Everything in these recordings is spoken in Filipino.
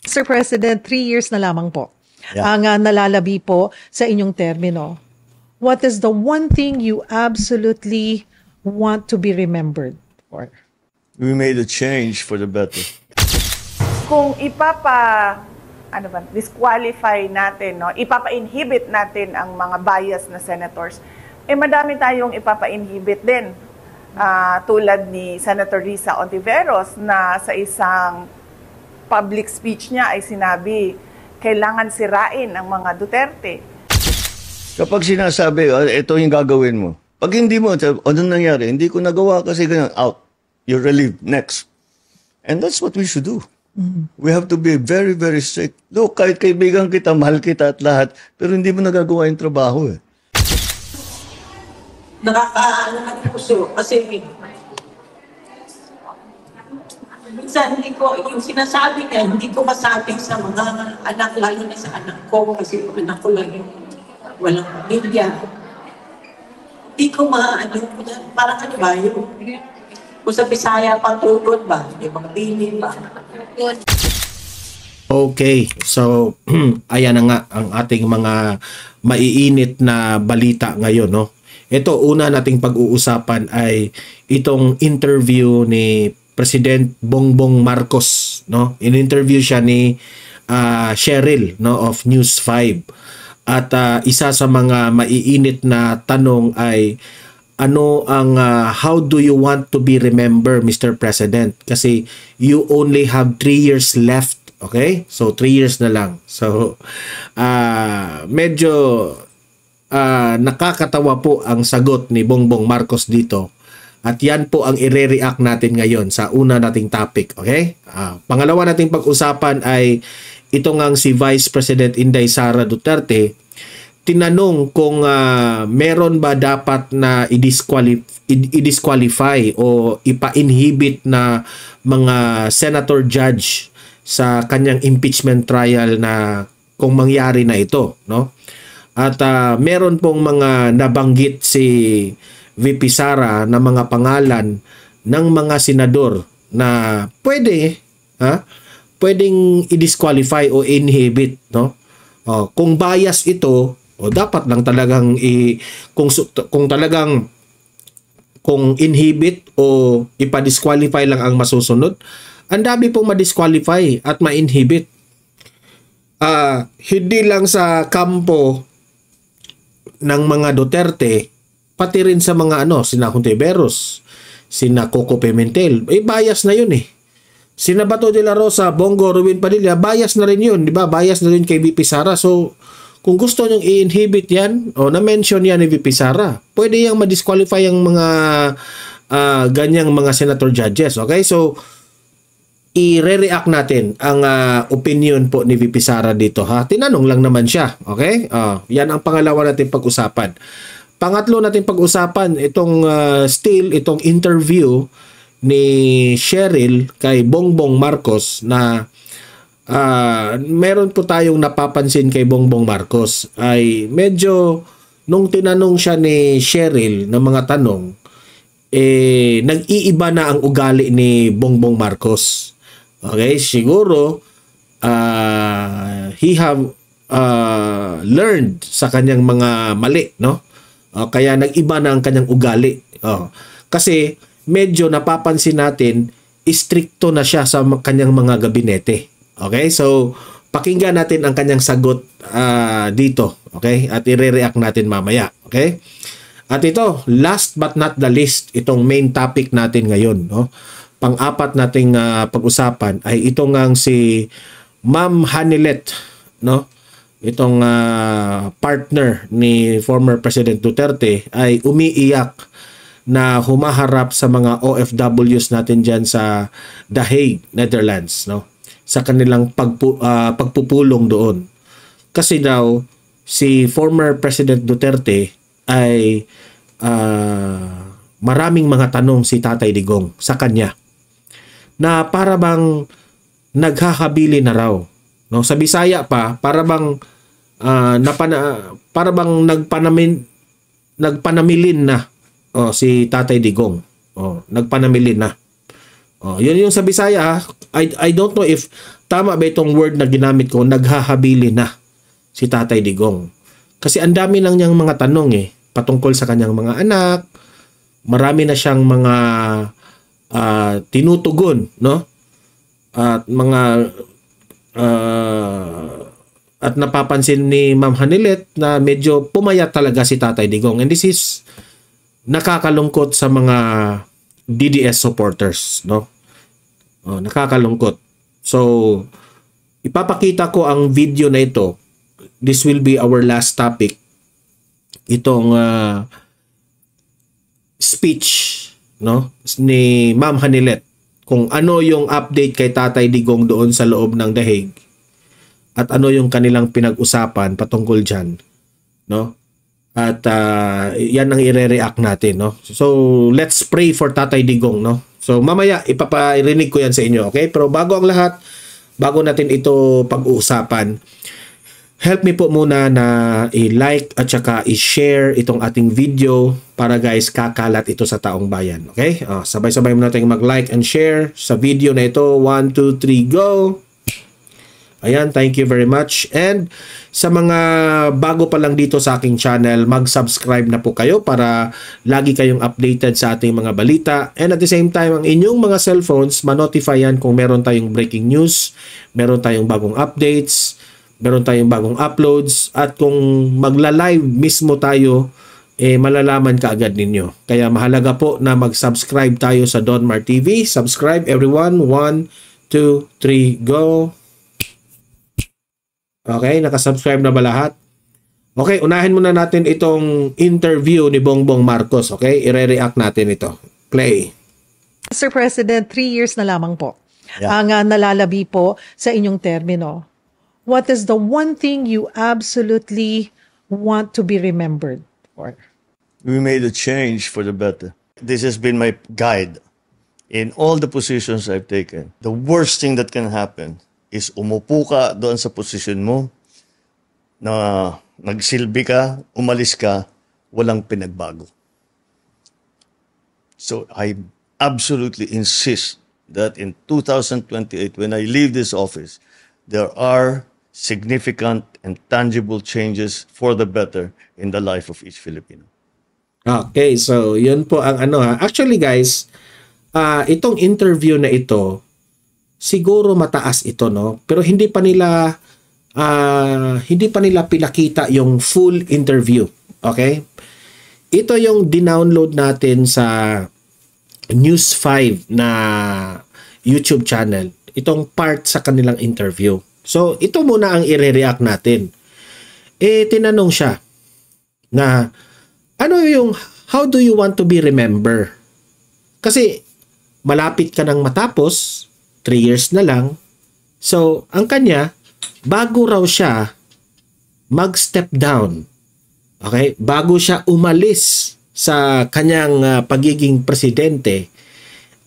Mr. President, 3 years na lamang po Yeah. ang nalalabi po sa inyong termino. What is the one thing you absolutely want to be remembered for? We made a change for the better. Kung disqualify natin, no, ipapa-inhibit natin ang mga bias na senators, madami tayong ipapa-inhibit din. Tulad ni Senator Risa Ontiveros na sa isang public speech niya ay sinabi, kailangan sirain ang mga Duterte. Kapag sinasabi, ito yung gagawin mo. Pag hindi mo, ano nangyari? Hindi ko nagawa kasi ganyan. Out. You're relieved. Next. And that's what we should do. We have to be very, very strict. Look, kahit kaibigan kita, mahal kita at lahat, pero hindi mo nagagawa yung trabaho eh. Nakakaano ng puso kasi minsan hindi ko, yung sinasabi niya, hindi ko masabi sa mga anak, lalo na sa anak ko, kasi yung anak ko lang yung walang pamilya. Hindi ko parang ano ba, yung kung sa Bisaya pang tugod ba, yung mga bini ba. Okay, so ayan na nga ang ating mga maiinit na balita ngayon, no? Ito, una nating pag-uusapan ay itong interview ni President Bongbong Marcos, no? In-interview siya ni Cheryl, no, of News 5. At isa sa mga maiinit na tanong ay ano ang how do you want to be remembered, Mr. President? Kasi you only have 3 years left, okay? So 3 years na lang. So medyo nakakatawa po ang sagot ni Bongbong Marcos dito. At yan po ang i-react natin ngayon sa una nating topic, okay? Pangalawa nating pag-usapan ay ito ngang si Vice President Inday Sara Duterte. Tinanong kung meron ba dapat na i-disqualify o ipa-inhibit na mga senator judge sa kanyang impeachment trial na kung mangyari na ito, no? At meron pong mga nabanggit si VP Sara na mga pangalan ng mga senador na pwedeng i-disqualify o inhibit, no? Kung bias ito, dapat lang talagang kung inhibit o ipa-disqualify lang ang masusunod, ang dami pong ma-disqualify at ma-inhibit. Hindi lang sa kampo ng mga Duterte, pati rin sa mga sina Hontiveros, sina Coco Pimentel, bias na yun eh. Sina Bato de la Rosa, Bongo, Ruben Padilla, bias na rin yun, di ba? Bias na rin kay VP Sara. So, kung gusto nyong i-inhibit yan, o na-mention yan ni VP Sara, pwede yang ma-disqualify ang mga ganyang mga senator judges. Okay? So, i-re-react natin ang opinion po ni VP Sara dito. Tinanong lang naman siya. Okay? Yan ang pangalawa natin pag-usapan. Pangatlo natin pag-usapan, itong itong interview ni Cheryl kay Bongbong Marcos na meron po tayong napapansin kay Bongbong Marcos ay medyo nung tinanong siya ni Cheryl ng mga tanong, nag-iiba na ang ugali ni Bongbong Marcos. Okay, siguro he have learned sa kanyang mga mali, no? Kaya nag-iba na ang kanyang ugali. Kasi medyo napapansin natin, istrikto na siya sa kanyang mga gabinete. Okay? So, pakinggan natin ang kanyang sagot dito. Okay? At i-react natin mamaya. Okay? At ito, last but not the least, itong main topic natin ngayon. No? Pang-apat nating pag-usapan ay ito ngang si Ma'am Hanilet, no? Itong partner ni former President Duterte ay umiiyak na humaharap sa mga OFWs natin dyan sa The Hague, Netherlands, no? Sa kanilang pagpupulong doon. Kasi daw, si former President Duterte ay maraming mga tanong si Tatay Digong sa kanya na para bang naghahabili na raw. No, sa Bisaya pa, para bang nagpanamilin na si Tatay Digong. Nagpanamilin na. Oh, yun yung sa Bisaya. I don't know if tama ba itong word na ginamit ko, naghahabili na si Tatay Digong. Kasi ang dami lang niyang mga tanong patungkol sa kanyang mga anak. Marami na siyang mga tinutugon, no? At mga at napapansin ni Ma'am Hanilet na medyo pumayat talaga si Tatay Digong. And this is nakakalungkot sa mga DDS supporters, no? Nakakalungkot. So, ipapakita ko ang video na ito. This will be our last topic. Itong speech, no, ni Ma'am Hanilet kung ano yung update kay Tatay Digong doon sa loob ng dahig at ano yung kanilang pinag-usapan patungkol dyan, no? At yan ang ire-react natin, no? So, let's pray for Tatay Digong, no? So, mamaya ipaparinig ko yan sa inyo, okay? Pero bago ang lahat, bago natin ito pag-uusapan, help me po muna na i-like at saka i-share itong ating video para guys kakalat ito sa taong bayan, okay? Sabay-sabay muna tayong mag-like and share sa video na ito. 1, 2, 3, go! Ayan, thank you very much. And sa mga bago pa lang dito sa aking channel, mag-subscribe na po kayo para lagi kayong updated sa ating mga balita. And at the same time, ang inyong mga cellphones, ma-notify yan kung meron tayong breaking news, meron tayong bagong updates, meron tayong bagong uploads, at kung magla-live mismo tayo, malalaman kaagad ninyo. Kaya mahalaga po na mag-subscribe tayo sa Don Mar TV. Subscribe everyone. 1, 2, 3, go! Okay, nakasubscribe na ba lahat? Okay, unahin muna natin itong interview ni Bongbong Marcos. Okay, ire-react natin ito. Play. Mr. President, 3 years na lamang po ang nalalabi po sa inyong termino. What is the one thing you absolutely want to be remembered for? We made a change for the better. This has been my guide in all the positions I've taken. The worst thing that can happen is umupo ka doon sa posisyon mo na nagsilbi ka, umalis ka, walang pinagbago. So I absolutely insist that in 2028, when I leave this office, there are significant and tangible changes for the better in the life of each Filipino. Okay, so yun po ang ano ha. Actually guys, itong interview na ito, siguro mataas ito, no? Pero hindi pa nila pinakita yung full interview. Okay? Ito yung dinownload natin sa News 5 na YouTube channel. Itong part sa kanilang interview. So, ito muna ang i-react natin. Tinanong siya na how do you want to be remembered? Kasi malapit ka nang matapos, 3 years na lang. So, ang kanya, bago raw siya mag-step down, okay, bago siya umalis sa kanyang pagiging presidente,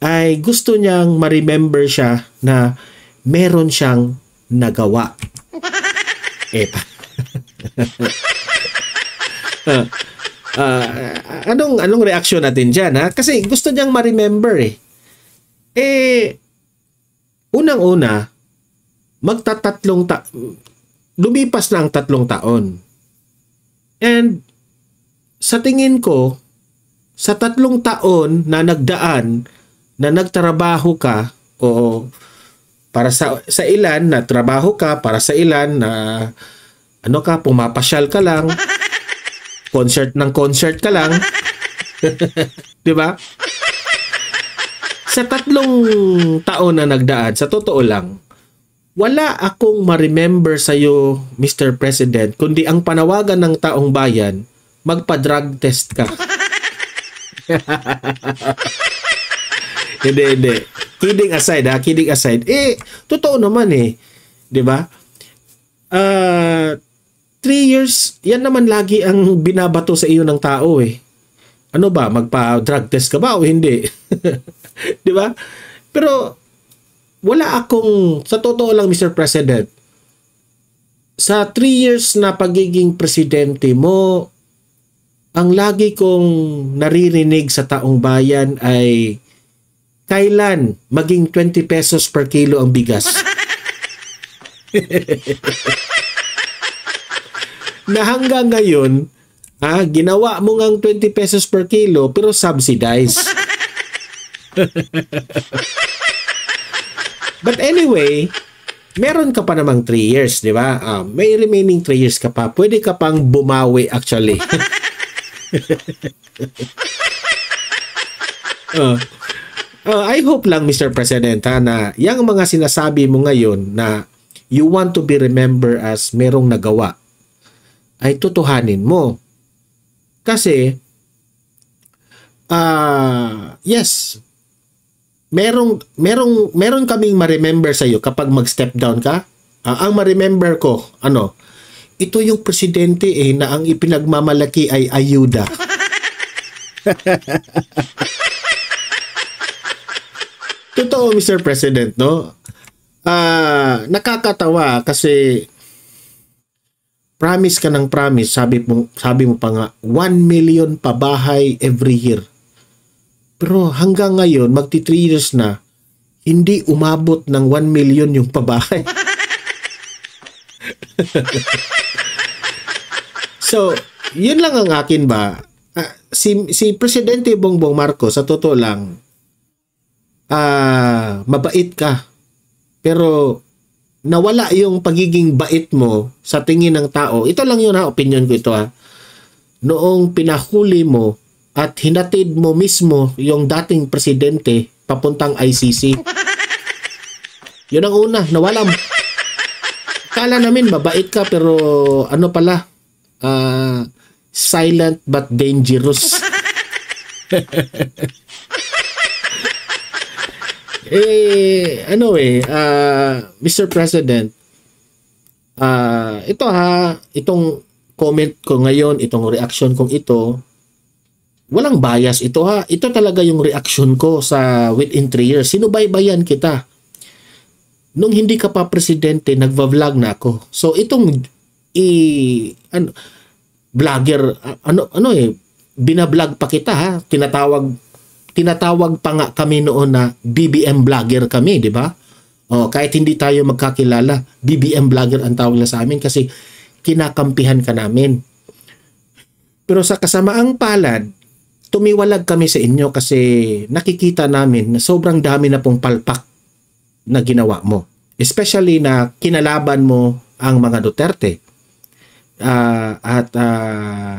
ay gusto niyang ma-remember siya na meron siyang nagawa. Anong reaction natin dyan, ha? Kasi gusto niyang ma-remember unang-una, lumipas na ang 3 taon. And sa tingin ko, sa 3 taon na nagdaan, na nagtrabaho ka, o para sa ilan na trabaho ka, para sa ilan na pumapasyal ka lang, concert ka lang, 'di ba? Sa 3 taon na nagdaan, sa totoo lang, wala akong ma-remember sa iyo, Mr. President, kundi ang panawagan ng taong bayan, magpa-drug test ka. Hindi. Kidding aside. Totoo naman 'di ba? 3 years, yan naman lagi ang binabato sa iyo ng tao Ano ba, magpa-drug test ka ba o hindi? 'Di ba? Pero wala akong, sa totoo lang Mr. President, sa 3 years na pagiging presidente mo, ang lagi kong naririnig sa taong bayan ay kailan maging 20 pesos per kilo ang bigas? Na hanggang ngayon, ginawa mo ngang 20 pesos per kilo pero subsidized. But anyway, meron ka pa namang 3 years, di ba? May remaining 3 years ka pa. Pwede ka pang bumawi actually. I hope lang, Mr. President, na yung mga sinasabi mo ngayon na you want to be remembered as merong nagawa, ay tutuhanin mo. Kasi, yes, meron kaming ma-remember sa'yo kapag mag-step down ka. Ang ma-remember ko, ito yung presidente na ang ipinagmamalaki ay ayuda. Totoo, Mr. President, no? Nakakatawa kasi promise ka ng promise, sabi mo pa nga 1 million pabahay every year. Pero hanggang ngayon, magti 3 years na, hindi umabot ng 1 million yung pabahay. So, yun lang ang akin ba. Si Presidente Bongbong Marcos, sa totoo lang, mabait ka. Pero nawala yung pagiging bait mo sa tingin ng tao. Ito lang yun, opinion ko ito. Noong pinahuli mo at hinatid mo mismo yung dating presidente papuntang ICC. Yun ang una, nawala mo. Kala namin mabait ka pero pala, silent but dangerous. Mr. President, itong comment ko ngayon, itong reaction kong ito, walang bias ito ito talaga yung reaction ko sa within 3 years. Sinubaybayan kita. Nung hindi ka pa presidente, nagva-vlog na ako. So itong vlogger, binablog pa kita tinatawag pa nga kami noon na BBM vlogger kami, di ba? Kahit hindi tayo magkakilala, BBM vlogger ang tawag na sa amin kasi kinakampihan ka namin. Pero sa kasamaang palad, tumiwalag kami sa inyo kasi nakikita namin na sobrang dami na pong palpak na ginawa mo. Especially na kinalaban mo ang mga Duterte. At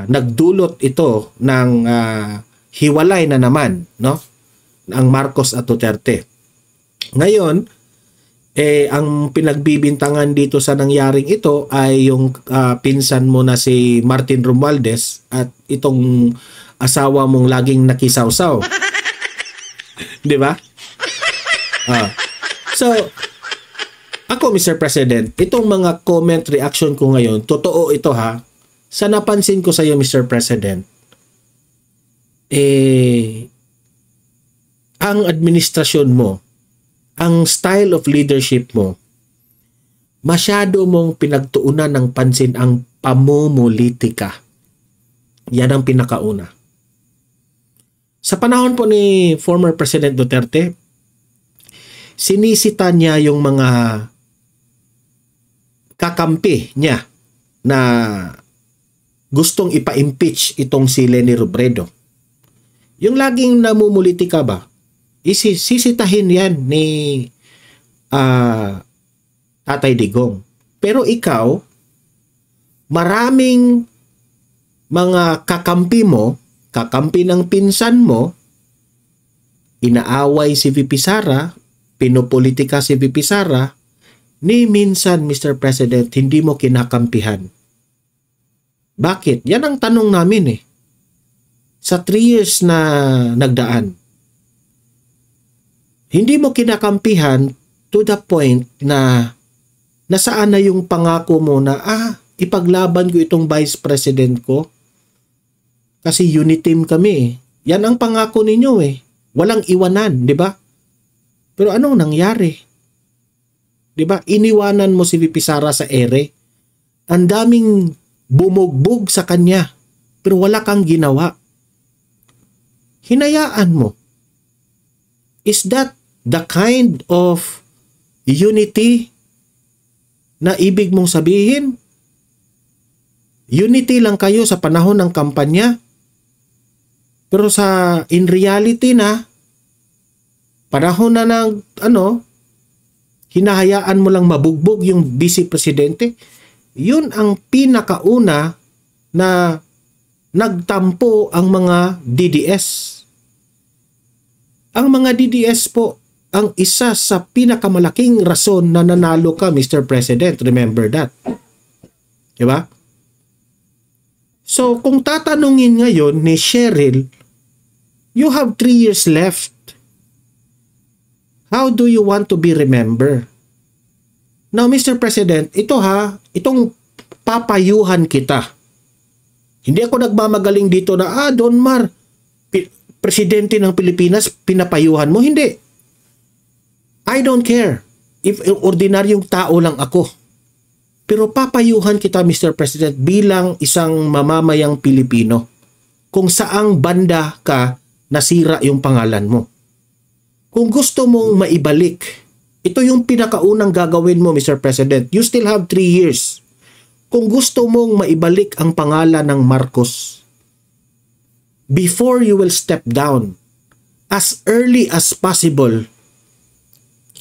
nagdulot ito ng hiwalay na naman, no? Ang Marcos at Duterte. Ngayon, ang pinagbibintangan dito sa nangyaring ito ay yung pinsan mo na si Martin Romualdez at itong asawa mong laging nakisawsaw. Di ba? So, ako, Mr. President, itong mga comment reaction ko ngayon, totoo ito sa napansin ko sa iyo, Mr. President, ang administrasyon mo, ang style of leadership mo, masyado mong pinagtuunan ng pansin ang pamumulitika. Yan ang pinakauna. Sa panahon po ni former President Duterte, sinisita niya yung mga kakampi niya na gustong ipa-impeach itong si Leni Robredo. Yung laging namumulitika ba, sisitahin yan ni Tatay Digong. Pero ikaw, maraming mga kakampi mo, kakampi ng pinsan mo, inaaway si VP Sara, pinopolitika si VP Sara, ni minsan, Mr. President, hindi mo kinakampihan. Bakit? Yan ang tanong namin Sa 3 years na nagdaan, hindi mo kinakampihan to the point na nasaan na yung pangako mo na, ipaglaban ko itong vice president ko kasi unit team kami. Yan ang pangako ninyo Walang iwanan, di ba? Pero anong nangyari? Di ba? Iniwanan mo si VP Sara sa ere. Ang daming bumugbog sa kanya, pero wala kang ginawa. Hinayaan mo. Is that the kind of unity na ibig mong sabihin? Unity lang kayo sa panahon ng kampanya, pero in reality na, panahon na ng hinahayaan mo lang mabugbog yung vice presidente. Yun ang pinakauna na nagtampo ang mga DDS. Ang mga DDS po ang isa sa pinakamalaking rason na nanalo ka, Mr. President. Remember that. Diba? So, kung tatanungin ngayon ni Cheryl, you have 3 years left. How do you want to be remembered? Now, Mr. President, itong papayuhan kita. Hindi ako nagmamagaling dito na, Don Mar, presidente ng Pilipinas, pinapayuhan mo. Hindi. I don't care if ordinaryong tao lang ako. Pero papayuhan kita, Mr. President, bilang isang mamamayang Pilipino. Kung saang banda ka, nasira yung pangalan mo. Kung gusto mong maibalik, ito yung pinakaunang gagawin mo, Mr. President. You still have 3 years. Kung gusto mong maibalik ang pangalan ng Marcos, before you will step down, as early as possible,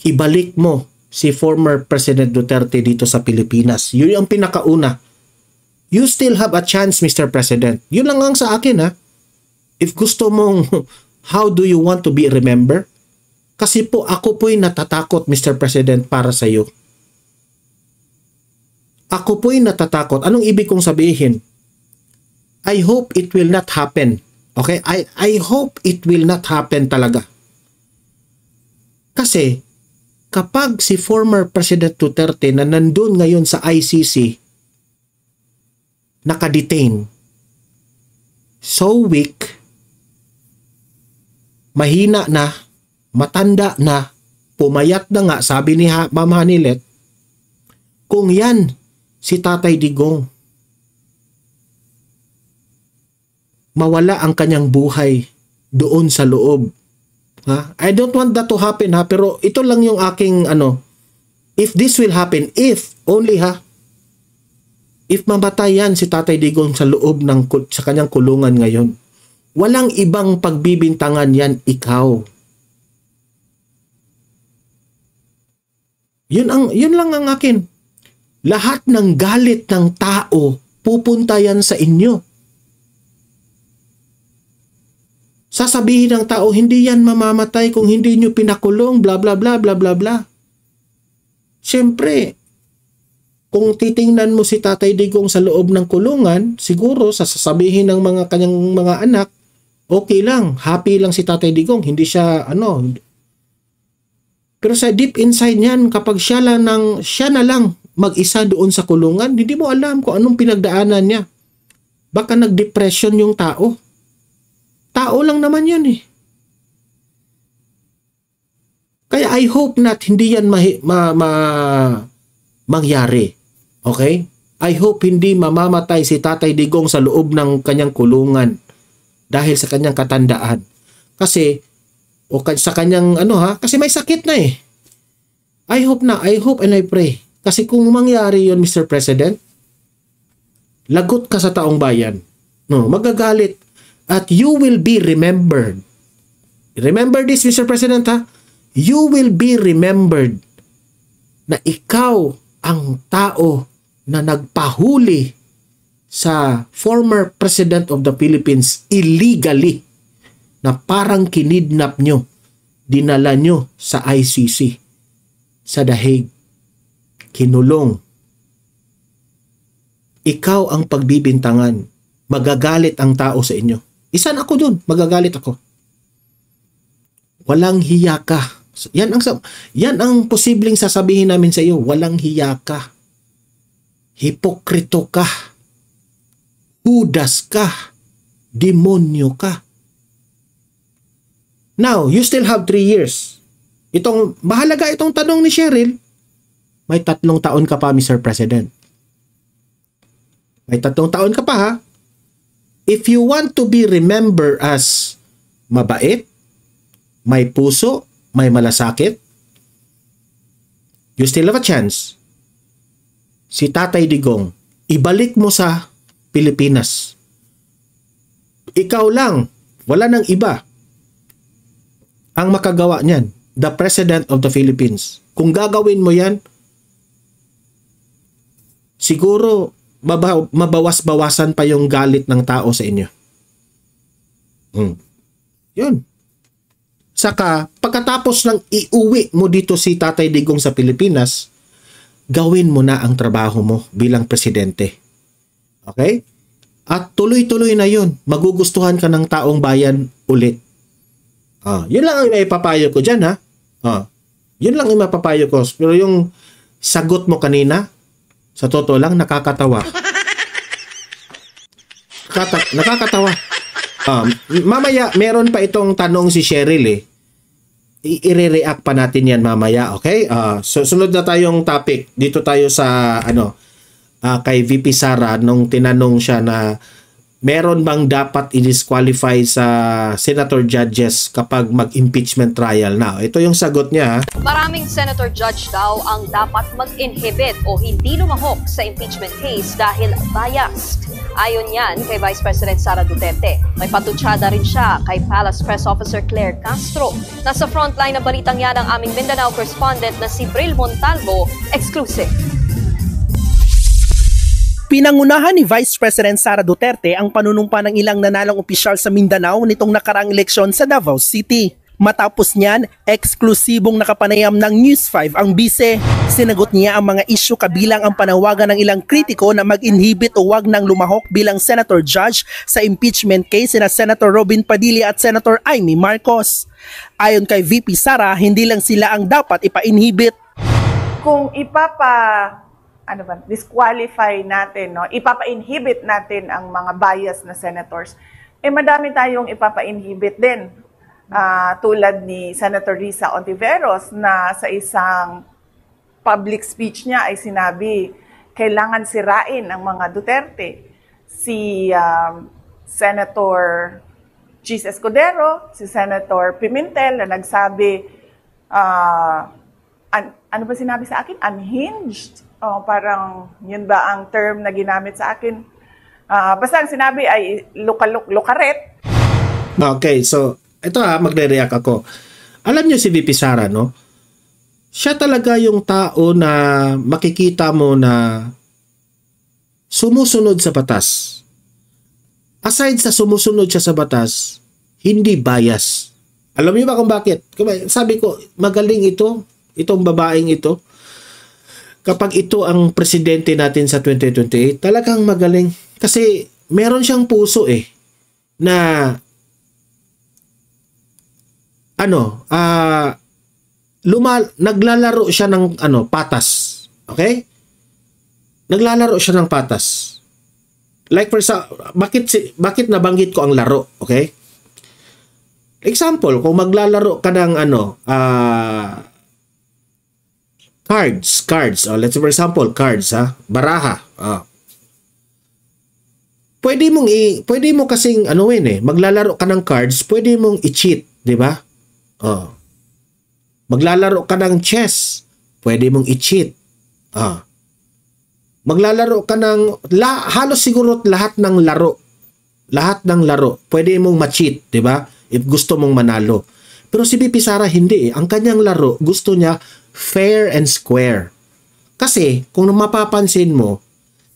ibalik mo si former President Duterte dito sa Pilipinas. Yun ang pinakauna. You still have a chance, Mr. President. Yun lang ang sa akin, ha? If gusto mong, how do you want to be remembered? Kasi po, ako po'y natatakot, Mr. President, para sa iyo. Ako po'y natatakot. Anong ibig kong sabihin? I hope it will not happen. Okay? I hope it will not happen talaga. Kasi, kapag si former President Duterte na nandun ngayon sa ICC, nakadetain, so weak, mahina na, matanda na, pumayat na nga, sabi ni Ma'am Hanilet, kung yan si Tatay Digong, mawala ang kanyang buhay doon sa loob. Ha? I don't want that to happen, ha, pero ito lang yung aking if this will happen, if only, if mamatay yan si Tatay Digong sa loob sa kanyang kulungan ngayon, walang ibang pagbibintangan yan, ikaw. Yun lang ang akin. Lahat ng galit ng tao, pupunta yan sa inyo. Sasabihin ng tao, hindi yan mamamatay kung hindi nyo pinakulong, bla bla bla bla bla bla. Siyempre, kung titingnan mo si Tatay Digong sa loob ng kulungan, siguro sasabihin ng mga kanyang mga anak, okay lang, happy lang si Tatay Digong, hindi siya Pero sa deep inside niyan, kapag siya na lang mag-isa doon sa kulungan, hindi mo alam kung anong pinagdaanan niya. Baka nag-depression yung tao. Tao lang naman yan eh. Kaya I hope not hindi yan mangyari. Okay? I hope hindi mamamatay si Tatay Digong sa loob ng kanyang kulungan dahil sa kanyang katandaan. Kasi sa kanyang kasi may sakit na eh. I hope and I pray. Kasi kung mangyari yon, Mr. President, lagot ka sa taong bayan. No, magagalit. At you will be remembered. Remember this, Mr. President, ha? You will be remembered na ikaw ang tao na nagpahuli sa former President of the Philippines illegally, na parang kinidnap nyo, dinala nyo sa ICC, sa The Hague, kinulong. Ikaw ang pagbibintangan. Magagalit ang tao sa inyo. Isan ako dun, magagalit ako. Walang hiya ka. Yan ang posibleng sasabihin namin sa iyo. Walang hiya ka. Hipokrito ka. Hudas ka. Demonyo ka. Now, you still have 3 years. Mahalaga itong tanong ni Cheryl. May 3 taon ka pa, Mr. President. May 3 taon ka pa, ha? If you want to be remembered as mabait, may puso, may malasakit, you still have a chance. Si Tatay Digong, ibalik mo sa Pilipinas. Ikaw lang, wala nang iba ang makagawa niyan. The President of the Philippines. Kung gagawin mo yan, siguro mabawas-bawasan pa yung galit ng tao sa inyo. Yun. Saka, pagkatapos ng iuwi mo dito si Tatay Digong sa Pilipinas, gawin mo na ang trabaho mo bilang presidente. Okay? At tuloy-tuloy na yun. Magugustuhan ka ng taong bayan ulit. Yun lang ang ipapayo ko dyan, ha? Yun lang ang mapapayo ko. Pero yung sagot mo kanina, sa totoo lang, nakakatawa. Nakakatawa. Mamaya, meron pa itong tanong si Cheryl, eh. I-react pa natin yan mamaya, okay? So, sunod na tayong topic. Dito tayo sa, kay VP Sara, nung tinanong siya na meron bang dapat i-disqualify sa senator judges kapag mag-impeachment trial na? Ito yung sagot niya. Maraming senator judge daw ang dapat mag-inhibit o hindi lumahok sa impeachment case dahil biased. Ayon yan kay Vice President Sara Duterte. May patutsada rin siya kay Palace Press Officer Claire Castro. Nasa frontline ng balitang yan ang aming Mindanao correspondent na si Bril Montalvo, exclusive. Pinangunahan ni Vice President Sara Duterte ang panunumpa ng ilang nanalong opisyal sa Mindanao nitong nakaraang eleksyon sa Davao City. Matapos niyan, eksklusibong nakapanayam ng News 5 ang bise. Sinagot niya ang mga isyu kabilang ang panawagan ng ilang kritiko na mag-inhibit o wag nang lumahok bilang senator judge sa impeachment case na Senator Robin Padilla at Senator Amy Marcos. Ayon kay VP Sara, hindi lang sila ang dapat ipa-inhibit. Kung disqualify natin, no? Ipapa-inhibit natin ang mga bias na senators, madami tayong ipapa-inhibit din. Tulad ni Senator Risa Ontiveros na sa isang public speech niya ay sinabi, kailangan sirain ang mga Duterte. Si Senator Chis Escudero, si Senator Pimentel na nagsabi, ano ba sinabi sa akin? Unhinged. Parang yun ba ang term na ginamit sa akin? Basta ang sinabi ay lukaret. Okay, so ito magre-react ako. Alam niyo si VP Sara, no? Siya talaga yung tao na makikita mo na sumusunod sa batas. Aside sa sumusunod siya sa batas, hindi bias. Alam niyo ba kung bakit? Sabi ko, magaling itong babaeng ito. Kapag ito ang presidente natin sa 2028, talagang magaling. Kasi meron siyang puso na naglalaro siya ng patas. Okay? Naglalaro siya ng patas. Like for bakit nabanggit ko ang laro? Okay? Example, kung maglalaro ka ng cards. Let's say for example, cards, baraha. Pwede mo kasing maglalaro ka ng cards, pwede mong i-cheat, 'di ba? Maglalaro ka ng chess, pwede mong i-cheat. Maglalaro ka ng halos siguro lahat ng laro, pwede mong ma-cheat, 'di ba? If gusto mong manalo. Pero si VP Sara hindi. Ang kanyang laro, gusto niya fair and square. Kasi kung mapapansin mo,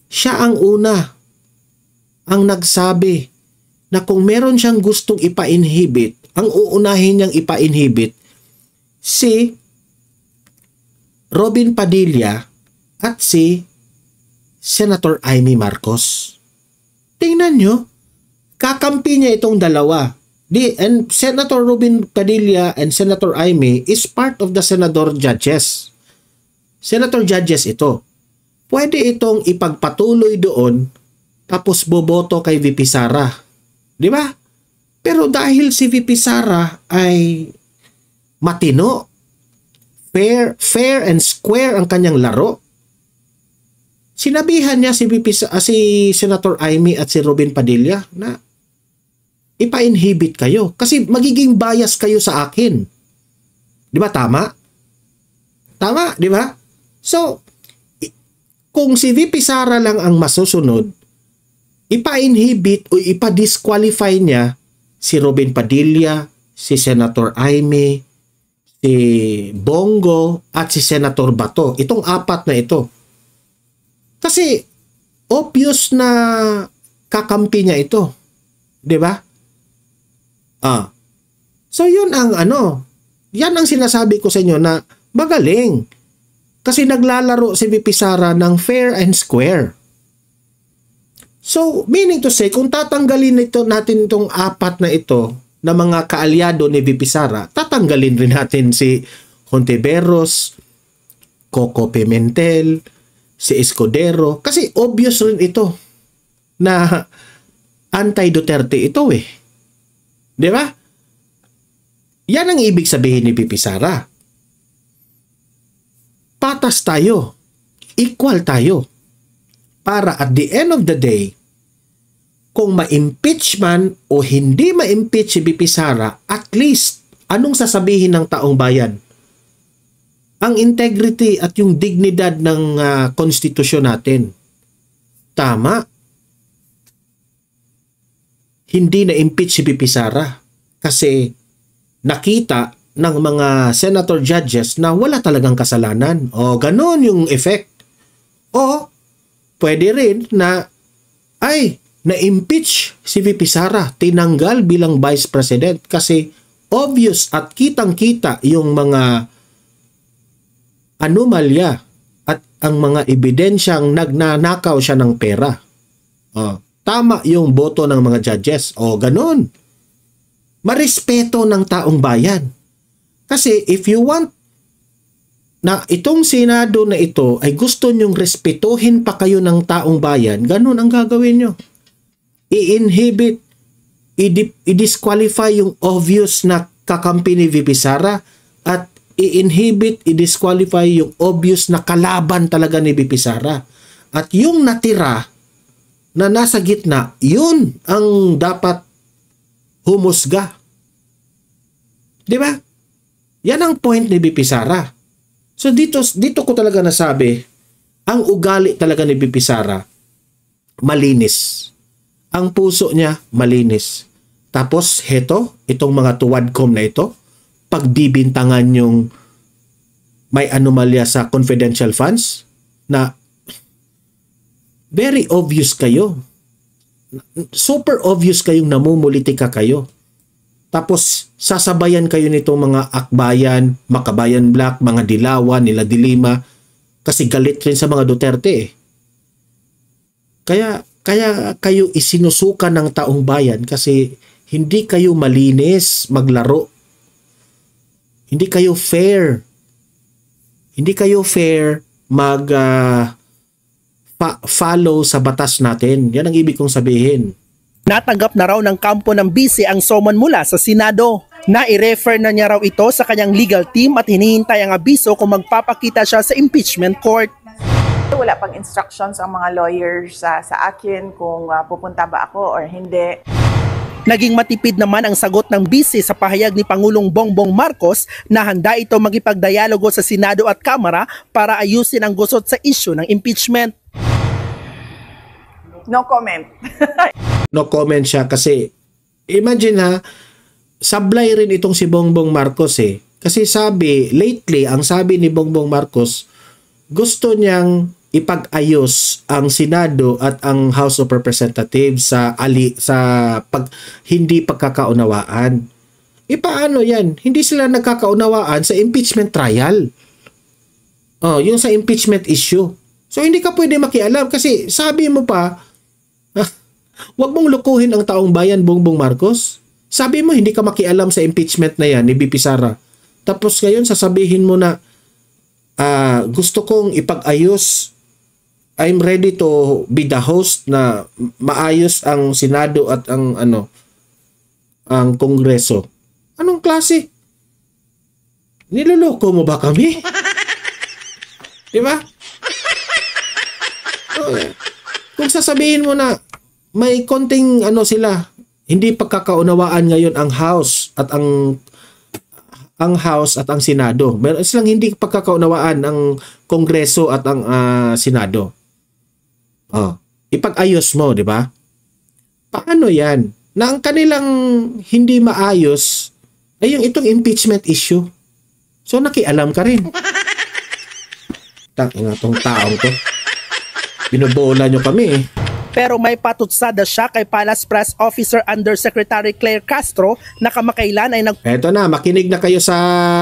siya ang una ang nagsabi na kung meron siyang gustong ipa-inhibit, ang uunahin niyang ipa-inhibit si Robin Padilla at si Senator Amy Marcos. Tingnan nyo, kakampi niya itong dalawa. And Senator Robin Padilla and Senator Amy is part of the Senador Judges. Senator Judges ito. Pwede itong ipagpatuloy doon tapos boboto kay VP Sara. Di ba? Pero dahil si VP Sara ay matino, fair and square ang kanyang laro, sinabihan niya si Senator Amy at si Robin Padilla na ipa-inhibit kayo kasi magiging bias kayo sa akin. Di ba tama? Tama, di ba? So, kung si VP Sara lang ang masusunod, ipa-inhibit o ipa-disqualify niya si Robin Padilla, si Senator Aimee, si Bongo, at si Senator Bato. Itong apat na ito. Kasi, obvious na kakampi niya ito. Di ba? So, yun ang yan ang sinasabi ko sa inyo na magaling. Kasi naglalaro si VP Sara ng fair and square. So, meaning to say, kung tatanggalin natin itong apat na ito na mga kaalyado ni VP Sara, tatanggalin rin natin si Hontiveros, Coco Pimentel, si Escudero. Kasi obvious rin ito na anti-Duterte ito eh. Di ba? Yan ang ibig sabihin ni VP Sara. Patas tayo. Equal tayo. Para at the end of the day, kung ma-impeach man o hindi ma-impeach si VP Sara, at least, anong sasabihin ng taong bayan? Ang integrity at yung dignidad ng konstitusyon natin. Tama. Hindi na-impeach si VP Sara kasi nakita ng mga senator judges na wala talagang kasalanan. O, ganun yung effect. O, pwede rin na, na-impeach si VP Sara, tinanggal bilang Vice President kasi obvious at kitang-kita yung mga anomalya at ang mga ebidensyang nagnanakaw siya ng pera. O, tama yung boto ng mga judges. O, ganun. Marespeto ng taong bayan. Kasi if you want na itong Senado na ito ay gusto nyong respetuhin pa kayo ng taong bayan, ganun ang gagawin nyo. I-inhibit, i-disqualify yung obvious na kakampi ni VP Sara at i-inhibit, i-disqualify yung obvious na kalaban talaga ni VP Sara. At yung natira na nasa gitna, yun ang dapat humusga. Di ba? Yan ang point ni VP Sara. So dito ko talaga nasabi, ang ugali talaga ni VP Sara, malinis. Ang puso niya, malinis. Tapos itong mga tuwadcom na ito, pagbibintangan yung may anomalya sa confidential funds na very obvious kayo. Super obvious kayong namumulitika kayo. Tapos sasabayan kayo nitong mga Akbayan, Makabayan Black, mga Dilawan, nila Dilima kasi galit rin sa mga Duterte eh. Kaya kayo isinusukan ng taong bayan kasi hindi kayo malinis maglaro. Hindi kayo fair. Hindi kayo fair follow sa batas natin. Yan ang ibig kong sabihin. Natanggap na raw ng kampo ng BC ang summon mula sa Senado. Na-i-refer na niya raw ito sa kanyang legal team at hinihintay ang abiso kung magpapakita siya sa impeachment court. Wala pang instructions ang mga lawyers sa akin kung pupunta ba ako or hindi. Naging matipid naman ang sagot ng BC sa pahayag ni Pangulong Bongbong Marcos na handa ito magipagdialogo sa Senado at Kamara para ayusin ang gusot sa issue ng impeachment. No comment. No comment siya kasi imagine sablay rin itong si Bongbong Marcos eh. Kasi lately, ang sabi ni Bongbong Marcos, gusto niyang ipag-ayos ang Senado at ang House of Representatives sa hindi pagkakaunawaan. Paano yan? Hindi sila nagkakaunawaan sa impeachment trial. Yung sa impeachment issue. So hindi ka pwede makialam kasi sabi mo pa, wag mong lukuhin ang taong bayan, Bongbong Marcos. Sabi mo hindi ka makialam sa impeachment na yan ni VP Sara. Tapos ngayon sasabihin mo na gusto kong ipag-ayos. I'm ready to be the host na maayos ang Senado at ang ang Kongreso. Anong klase? Niloloko mo ba kami? Di ba? Kung sasabihin mo na may konting sila, hindi pagkakaunawaan ngayon ang House at ang ang House at ang Senado. Meron silang hindi pagkakaunawaan ang Kongreso at ang Senado. Ipag-ayos mo, di ba? Paano yan? Na ang kanilang hindi maayos ay yung itong impeachment issue. So nakialam ka rin. Tangina tong taong to. Binobola nyo kami eh. Pero may patutsada siya kay Palace Press Officer Undersecretary Claire Castro na kamakailan ay Eto na, makinig na kayo sa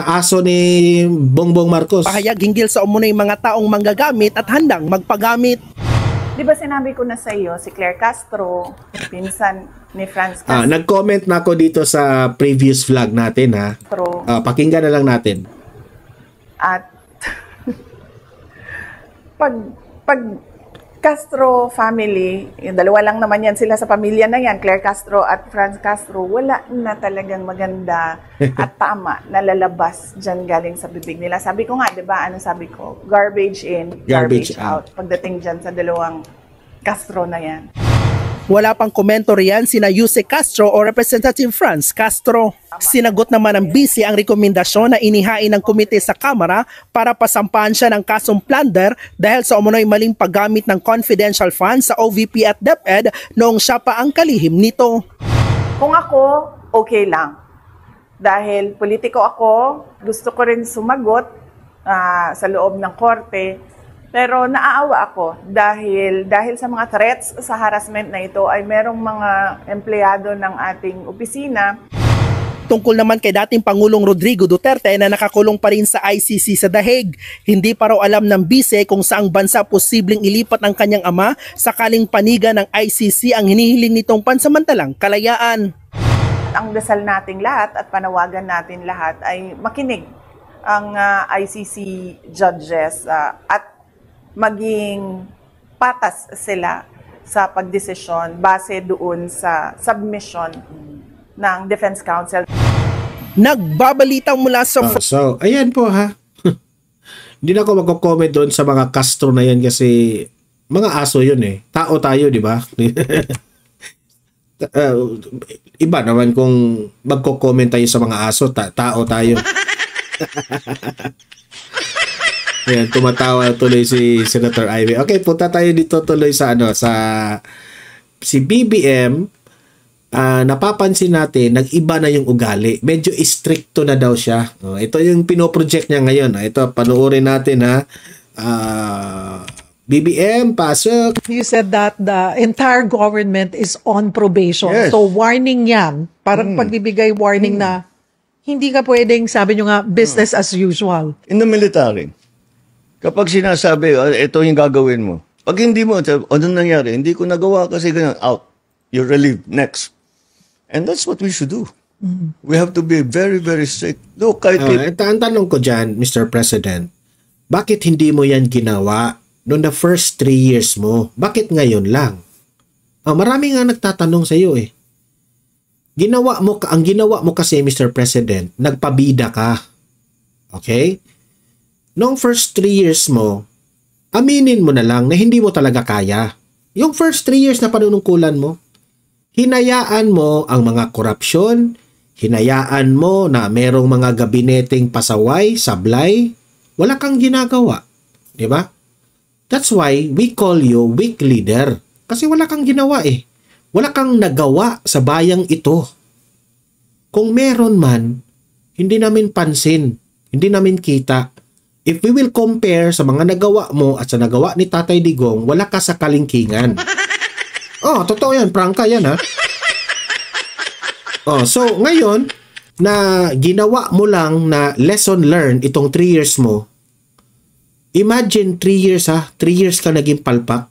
aso ni Bongbong Marcos. nagpahayag hinggil sa umunay mga taong manggagamit at handang magpagamit. Di ba sinabi ko na sa iyo, si Claire Castro, pinsan ni Franz Castro. Nag-comment na ako dito sa previous vlog natin ha. Pakinggan na lang natin. At pag Castro family, yung dalawa lang naman yan sila sa pamilya na yan, Claire Castro at Franz Castro, wala na talagang maganda at tama na lalabas dyan galing sa bibig nila. Sabi ko nga, di ba, ano sabi ko? Garbage in, garbage out. Pagdating dyan sa dalawang Castro na yan. Wala pang komento riyan sina Yuse Castro o Representative Franz Castro. Sinagot naman ng BC ang rekomendasyon na inihain ng komite sa Kamara para pasampahan siya ng kasong plunder dahil sa umunoy maling paggamit ng confidential funds sa OVP at DepEd noong siya pa ang kalihim nito. Kung ako, okay lang. Dahil politiko ako, gusto ko rin sumagot sa loob ng korte. Pero naaawa ako dahil sa mga threats sa harassment na ito ay merong mga empleyado ng ating opisina. Tungkol naman kay dating Pangulong Rodrigo Duterte na nakakulong pa rin sa ICC sa The Hague. Hindi pa raw alam ng BICE kung saang bansa posibleng ilipat ang kanyang ama sakaling paniga ng ICC ang hinihiling nitong pansamantalang kalayaan. Ang dasal nating lahat at panawagan natin lahat ay makinig ang ICC judges at maging patas sila sa pagdesisyon base doon sa submission ng Defense Council. Nagbabalita mula sa... So, ayan po ha. Hindi na ako magko-comment doon sa mga Castro na yan kasi mga aso yun eh. Tao tayo, di ba? Iba naman kung magko-comment tayo sa mga aso, tao tayo. Ayan, tumatawa tuloy si Senator Ivy. Okay, punta tayo dito tuloy sa si BBM. Napapansin natin, nag-iba na yung ugali. Medyo stricto na daw siya. Ito yung pinoproject niya ngayon. Ito, panoorin natin ha. BBM, pasok. You said that the entire government is on probation. Yes. So warning yan. Parang pagbibigay warning na hindi ka pwedeng, sabi nyo nga, business as usual. In the military, kapag sinasabi, ito yung gagawin mo. Pag hindi mo, ano nangyari? Hindi ko nagawa kasi ganyan, out. You're relieved. Next. And that's what we should do. We have to be very, very strict. Look, ang tanong ko dyan, Mr. President, bakit hindi mo yan ginawa noong the first 3 years mo? Bakit ngayon lang? Marami nga nagtatanong sa iyo eh. Ang ginawa mo kasi, Mr. President, nagpabida ka. Okay? Noong first 3 years mo, aminin mo na lang na hindi mo talaga kaya. Yung first 3 years na panunungkulan mo, hinayaan mo ang mga korupsyon, hinayaan mo na merong mga gabineteng pasaway, sablay, wala kang ginagawa. Diba? That's why we call you weak leader. Kasi wala kang ginawa eh. Wala kang nagawa sa bayang ito. Kung meron man, hindi namin pansin, hindi namin kita. If we will compare sa mga nagawa mo at sa nagawa ni Tatay Digong, wala ka sa kalingkingan. Totoo yan. Prangka yan, ha? So, ngayon, na ginawa mo lang na lesson learned itong 3 years mo, imagine 3 years, ha? 3 years ka naging palpak.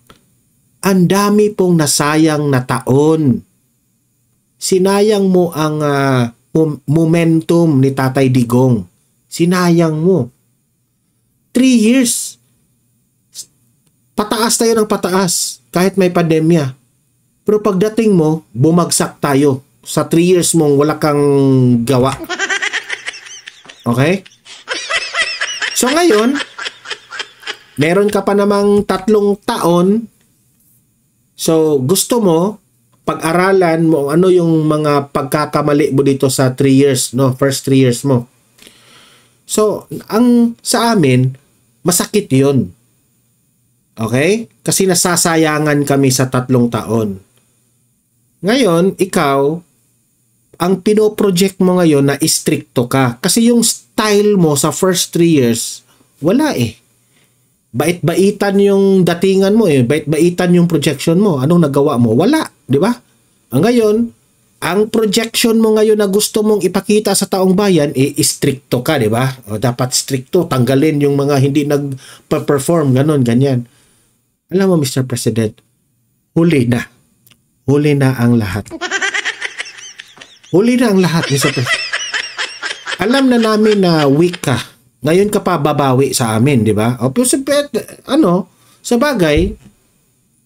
Ang dami pong nasayang na taon. Sinayang mo ang momentum ni Tatay Digong. Sinayang mo. 3 years. Pataas tayo ng pataas kahit may pandemya. Pero pagdating mo, bumagsak tayo. Sa 3 years mong wala kang gawa. Okay? So ngayon, meron ka pa namang 3 taon. So gusto mo, pag-aralan mo ano yung mga pagkakamali mo dito sa 3 years, no? First 3 years mo. So, ang sa amin, masakit yun. Okay? Kasi nasasayangan kami sa 3 taon. Ngayon, ikaw, ang pinoproject mo ngayon na istrikto ka. Kasi yung style mo sa first 3 years, wala eh. Bait-baitan yung datingan mo eh. Bait-baitan yung projection mo. Anong nagawa mo? Wala. Di ba? Ngayon, ang projection mo ngayon na gusto mong ipakita sa taong bayan, stricto ka, di ba? O, dapat stricto, tanggalin yung mga hindi nag-perform, ganon, ganyan. Alam mo, Mr. President, huli na. Huli na ang lahat. Huli na ang lahat, Mr. President. Alam na namin na weak ka. Ngayon ka pa babawi sa amin, di ba? O, sa bagay,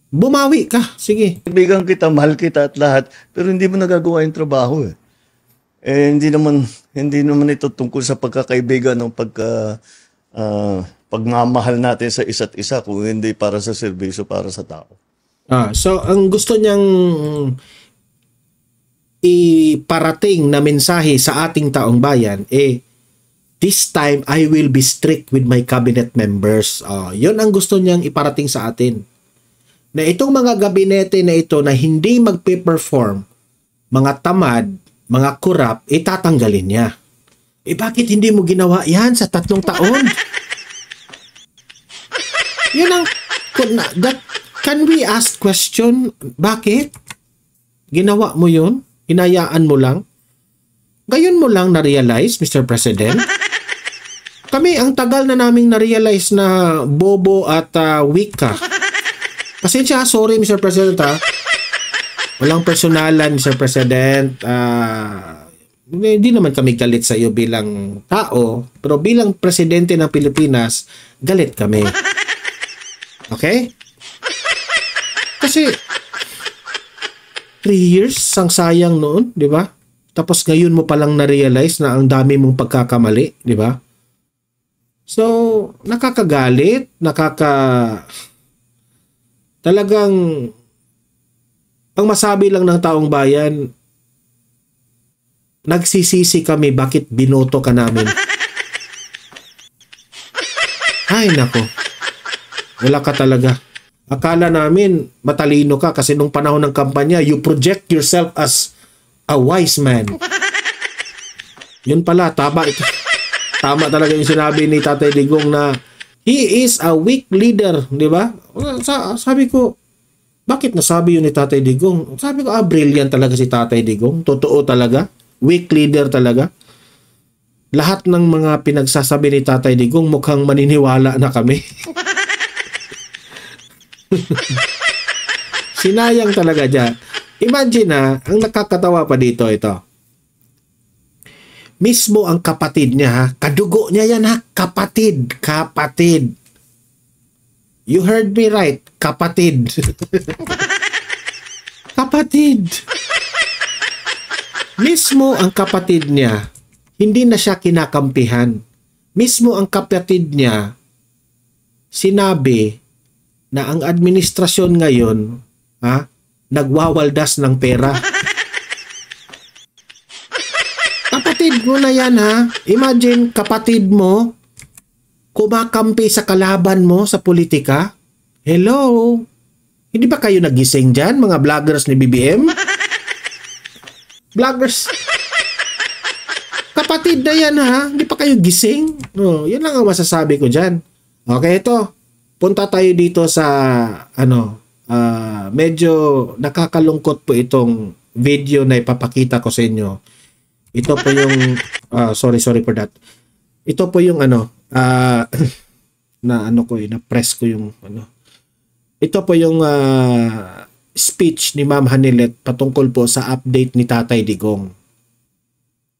bumawi ka. Sige. Kaibigan kita, mahal kita at lahat, pero hindi mo nagagawa yung trabaho eh. Hindi naman ito tungkol sa pagkakaibigan ng pagmamahal natin sa isa't isa kung hindi para sa serbisyo, para sa tao. So, ang gusto niyang iparating na mensahe sa ating taong bayan, this time, I will be strict with my cabinet members. Yun ang gusto niyang iparating sa atin. Na itong mga gabinete na ito na hindi magpe-perform, mga tamad, mga kurap, itatanggalin niya. Bakit hindi mo ginawa yan sa 3 taon? Yun ang, can we ask question, bakit? Ginawa mo yun? Hinayaan mo lang? Ngayon mo lang na-realize, Mr. President? Kami, ang tagal na naming na-realize na bobo at weak ka. Pasensya, sorry Mr. President ha. Walang personalan Mr. President. Hindi naman kami galit sa iyo bilang tao, pero bilang presidente ng Pilipinas, galit kami. Okay? Kasi 3 years ang sayang noon, di ba? Tapos ngayon mo palang na-realize na ang dami mong pagkakamali, di ba? So, nakakagalit, talagang ang masabi lang ng taong bayan, nagsisisi kami bakit binoto ka namin. Ay nako, wala ka talaga. Akala namin matalino ka kasi nung panahon ng kampanya, you project yourself as a wise man. Yun pala, tama ito. Tama talaga yung sinabi ni Tatay Digong na he is a weak leader, di ba? Sabi ko, bakit nasabi yun ni Tatay Digong? Sabi ko, brilliant talaga si Tatay Digong. Totoo talaga. Weak leader talaga. Lahat ng mga pinagsasabi ni Tatay Digong, mukhang maniniwala na kami. Sinayang talaga dyan. Imagine ang nakakatawa pa dito ito. Mismo ang kapatid niya, kadugo niya yan kapatid. You heard me right, kapatid. Kapatid. Mismo ang kapatid niya, hindi na siya kinakampihan. Mismo ang kapatid niya, sinabi na ang administrasyon ngayon, nagwawaldas ng pera. Kapatid mo na yan Imagine, kapatid mo, kumakampi sa kalaban mo sa politika. Hello? Hindi ba kayo nagising dyan, mga vloggers ni BBM? Vloggers. Kapatid na yan Hindi pa kayo gising? Yun lang ang masasabi ko dyan. Okay, ito. Punta tayo dito sa medyo nakakalungkot po itong video na ipapakita ko sa inyo. Ito po yung sorry for that. Ito po yung na-press ko yung Ito po yung speech ni Ma'am Hanilet patungkol po sa update ni Tatay Digong.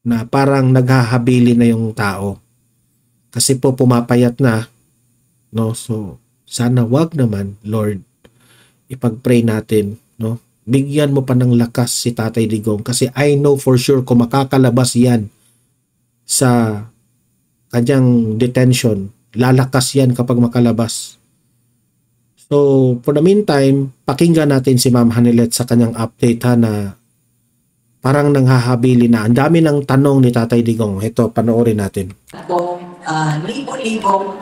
Na parang naghahabili na yung tao. Kasi po pumapayat na, no? So sana wag naman, Lord, ipag-pray natin, no? Bigyan mo pa ng lakas si Tatay Digong kasi I know for sure kung makakalabas yan sa kanyang detention, lalakas yan kapag makalabas. So, for the meantime, pakinggan natin si Ma'am Hanilet sa kanyang update na parang nanghahabili na. Ang dami ng tanong ni Tatay Digong. Ito, panoorin natin. Ako, libo-libong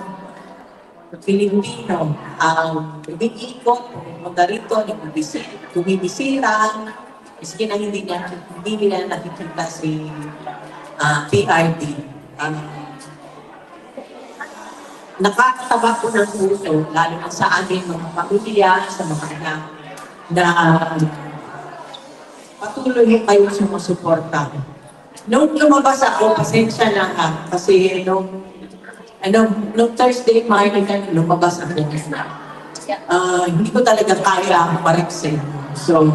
Pilipino ang umiikot, pumunta rito, bumibisita, miski na hindi nila nakikita si PRD. Nakakataba ko ng puso, lalo na sa aming mga pamilya, sa mga anak, na patuloy yung kayo sumusuporta. Nung lumabas ako, pasensya na ha, kasi nung Thursday morning na lumabas ako, hindi ko talaga kaya maraksin. So,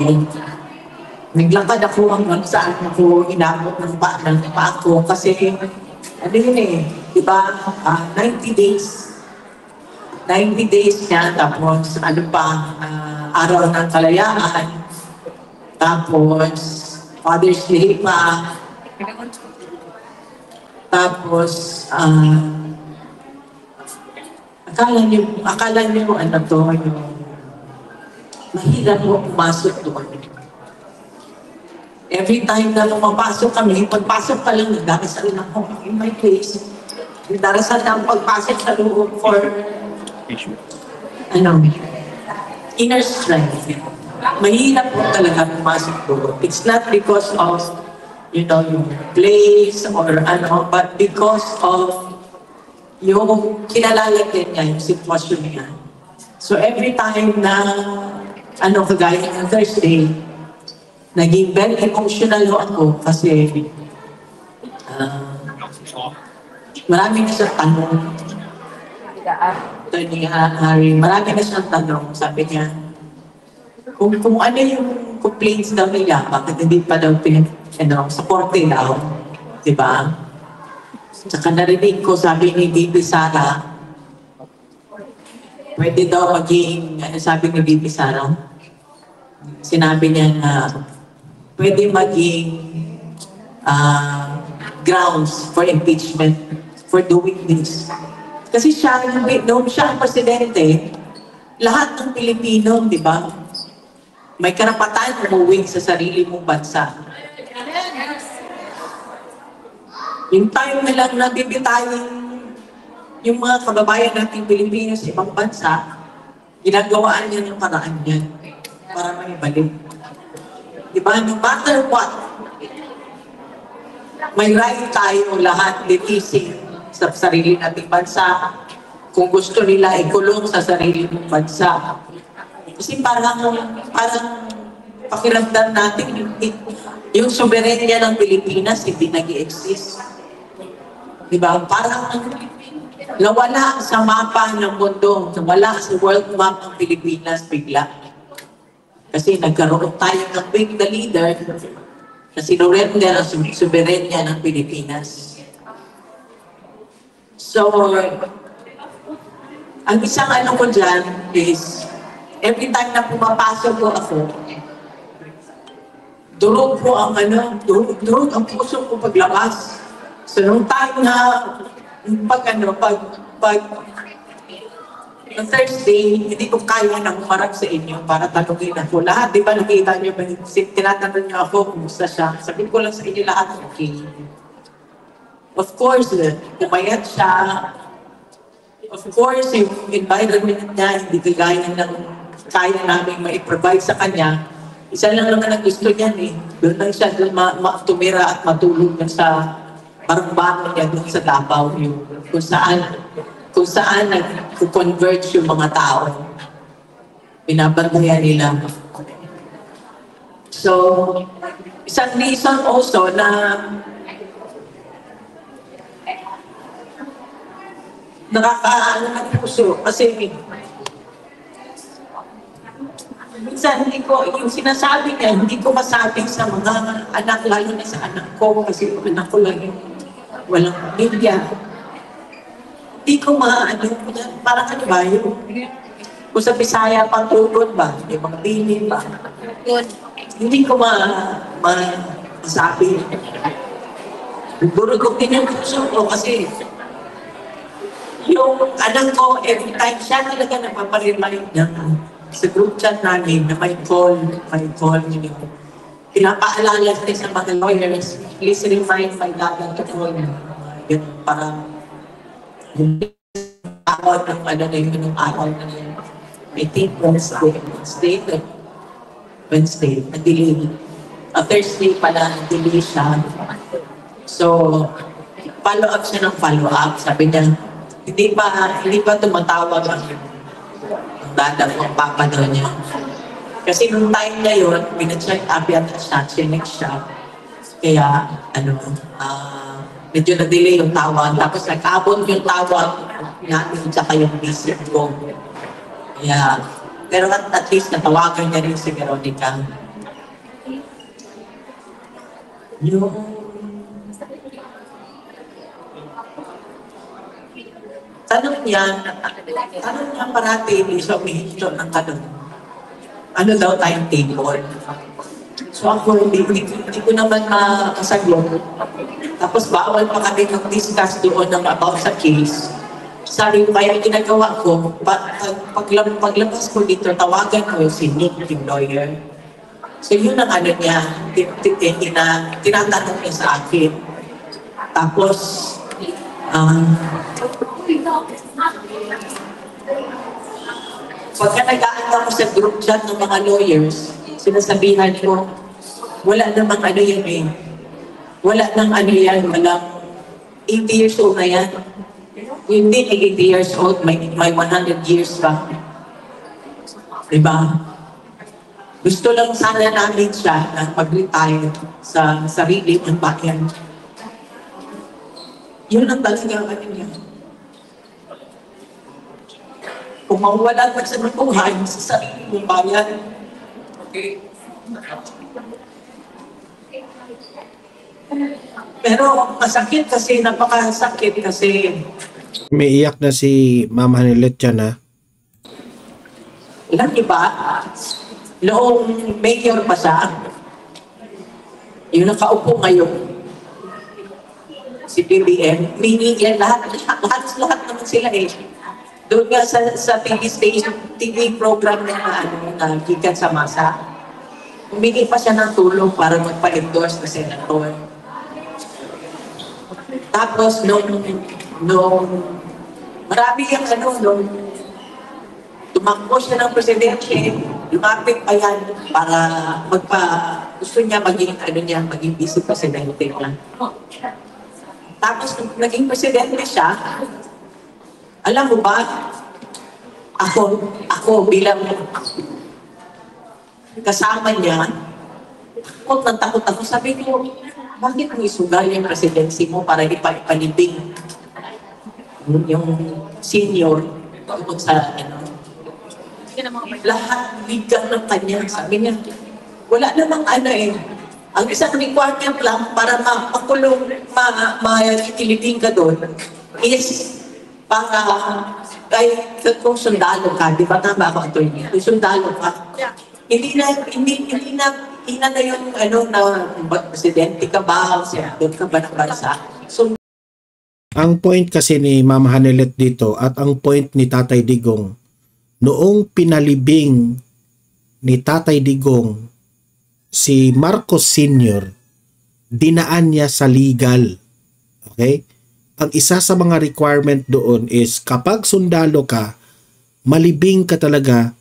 naglakad ako hanggang saan ako inabot ng paa ko kasi ano yun eh, di ba, 90 days niya, tapos ano pa, araw ng kalayaan, tapos Father's Day pa, tapos akala niyo ano to, yung mahirap mo pumasok doon. Every time na lumapasok kami, pagpasok pa lang, nagdarasal na ako in my place. Nagdarasal na ang pagpasok sa loob for inner strength. Mahirap po talaga pumasok doon. It's not because of, yung place or but because of yung kinalalagyan niya, yung sitwasyon niya. So every time na, kagaya ng Thursday, naging very emotional ako kasi marami na siyang tanong. Marami na siyang tanong. Sabi niya, kung ano yung complaints daw nila, bakit hindi pa daw supporte daw, di ba? Tsaka narinig ko, sabi ni Bibi Sara, pwede daw maging, sabi ni Bibi Sara, sinabi niya na pwede maging grounds for impeachment for doing this. Kasi noong siya ang presidente, lahat ng Pilipino, di ba, may karapatan umuwi sa sarili mong bansa. Yung time na lang nabibitayin yung mga kababayan nating Pilipino sa ibang bansa, ginagawaan niya ng paraan niyan para may balik. Diba? No matter what, may right tayo lahat litisin sa sarili nating bansa. Kung gusto nila ikulong sa sarili ng bansa. Kasi parang pakiramdam natin yung soberenya ng Pilipinas hindi nag-i-exist. Diba? Parang nawala sa mapa ng mundo, nawala sa world map ng Pilipinas bigla. Kasi nagkaroon tayo ng big the leader na sinurrender ang soberenya ng Pilipinas. So, ang isang ko dyan is, every time na pumapasok ko ako, durog po ang durog ang puso ko paglabas. So, nung time na, ng Thursday, hindi ko kaya nang umarap sa inyo para tanungin ako. Lahat, di ba nakita niyo, tinatanong niyo ako, kumusta siya. Sabihin ko lang sa inyo lahat, okay. Of course, pumayat siya. Of course, yung environment niya, hindi kagaya ng kaya namin ma-provide sa kanya. Isa lang naman ang gusto niyan eh. Doon lang siya tumira at matulog sa parang bago niya doon sa Davao, kung saan nag-converge yung mga tao. Binabantayan nila. So, isang reason also na nakakaano ng puso kasi minsan yung sinasabi niya, hindi ko masabi sa mga anak, lalo na sa anak ko, kasi anak ko lang yung walang pamilya. Hindi ko parang ba, kung sa Bisaya, pang-tugod ba, yung mga bilin ba, hindi ko masabi. Durugog din yung puso ko kasi yung anak ko, every time siya talaga napaparimayin niya sa group chat namin na may call niyo. Pinapaalala sa mga lawyers, please remind my dad to call me. Para araw ng ano na yun, yung araw na yun. I think Wednesday, na-delay. Thursday pala, na-delay siya. So, follow-up siya ng follow-up. Sabi niya, hindi pa tumatawag ang dada ko, ang papa daw niya. Kasi nung time na yun, pinacheck up yata siya, chinek siya. Kaya, medyo na-delay yung tawag. Tapos nag-abot yung tawag natin tsaka yung visit ko. Kaya, pero at least natawagan niya rin si Veronica. Yung tanong niya parati, hindi siya umihinto ng tanong. Ano daw timetable? So ako, hindi ko naman makasagot. Tapos bawal pa kami mag-discuss doon about sa case. Sabi ko, kaya ginagawa ko, paglabas ko dito, tawagan ko si Nick, yung lawyer. So yun ang ano niya, tinatanong niya sa akin. Tapos, pagka nag-aanda ko sa group chat ng mga lawyers, sinasabihan ko, wala namang ano yan eh. Wala nang ano yan, walang 80 years old na yan. Hindi 80 years old, may 100 years pa. Diba? Gusto lang sana namin siya na mag-retire sa sarili ng bayan. Yun ang talagang ano niya. Kung mawala ka sa buhay sa sarili ng bayan, okay. Pero masakit kasi, napakasakit kasi. May iyak na si Ma'am Hanilet dyan, ha? Ilang iba, noong mayor pa siya, yung nakaupo ngayon, si PBM, minigyan lahat naman sila eh. Doon nga sa TV station, TV program na gikan sa masa, humingi pa siya ng tulong para magpa-endorse na senator. Tapos nung marami yung nung tumakbo siya ng presidente, lumapit pa yan para gusto niya maging vice presidente niya. Tapos nung naging presidente siya, alam mo ba, ako bilang kasama niya, takot ako. Sabi ko, bakit mo isugal yung presidency mo para ipalibing yung senior tungkol sa lahat ligang ng kanya. Sabi niya, wala namang ang isang requirement lang para makulong, makilibing ka doon is para kung sundalo ka, di ba tama ako attorney? Kung sundalo ka, hindi na yung presidente ka ba, senador ka ba ng bansa? So, ang point kasi ni Ma'am Hanilet dito at ang point ni Tatay Digong, noong pinalibing ni Tatay Digong si Marcos Sr., dinaan niya sa legal. Okay? Ang isa sa mga requirement doon is kapag sundalo ka, malibing ka talaga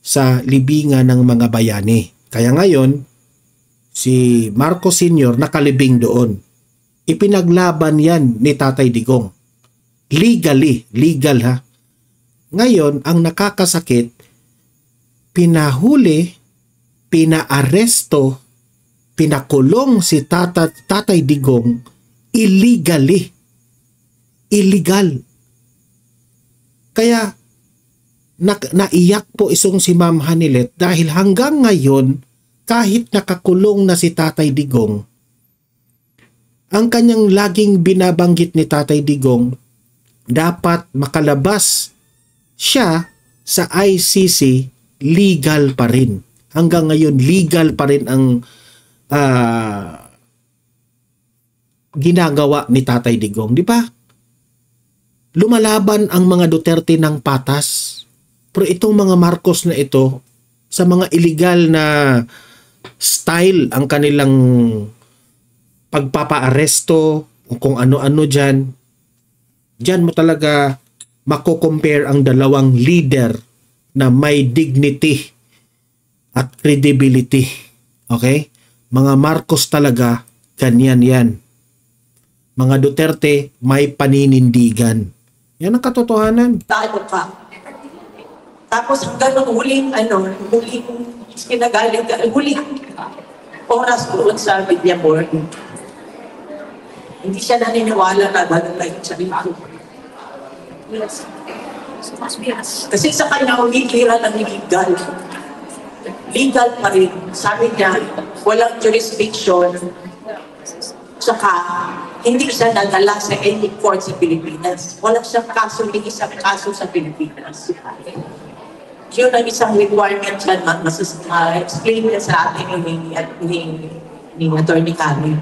sa libingan ng mga bayani. Kaya ngayon, si Marcos Sr. nakalibing doon. Ipinaglaban yan ni Tatay Digong. Legal ha. Ngayon, ang nakakasakit, pinahuli, pinaaresto, pinakulong si Tatay Digong illegally. Illegal. Kaya naiyak po isong si Ma'am Hanilet dahil hanggang ngayon, kahit nakakulong na si Tatay Digong, ang kanyang laging binabanggit ni Tatay Digong, dapat makalabas siya sa ICC, legal pa rin. Hanggang ngayon, legal pa rin ang ginagawa ni Tatay Digong. Di ba? Lumalaban ang mga Duterte ng patas. Pero itong mga Marcos na ito, sa mga illegal na style ang kanilang pagpapaaresto o kung ano-ano dyan, Diyan mo talaga mako-compare ang dalawang leader na may dignity at credibility. Okay? Mga Marcos talaga, ganyan yan. Mga Duterte, may paninindigan. Yan ang katotohanan. Talo ka. Tapos hanggang huling kinagaling ka, huling oras doon sa media board, hindi siya naniniwala na gano'n tayo sa rito. Kasi sa kanya, umikira ng legal. Legal pa rin. Sabi niya, walang jurisdiction. Saka, hindi siya nadala sa any court sa Pilipinas. Walang siyang kaso, hindi isang kaso sa Pilipinas. Yun ang isang requirement dyan, explain niya sa atin ni Atty. Kami.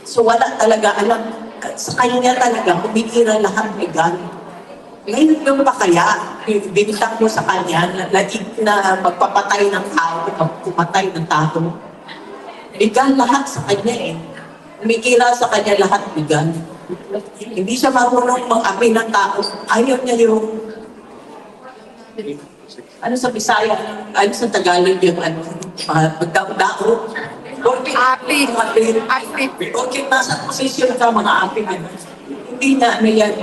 So wala talaga, alam, sa kanya talaga, kumikira lahat legal. Ngayon yung pa kaya, binitang mo sa kanya na magpapatay ng tao, magpapatay ng tao. Legal lahat sa kanya eh. Kumikira sa kanya lahat legal. Hindi siya marunong mag-amin ng tao. Ayaw niya yung ano sa Bisaya, ano sa Tagalog yung magdao-dao. Api. Okay, nasa posisyon ka mga api. Hindi na, yan.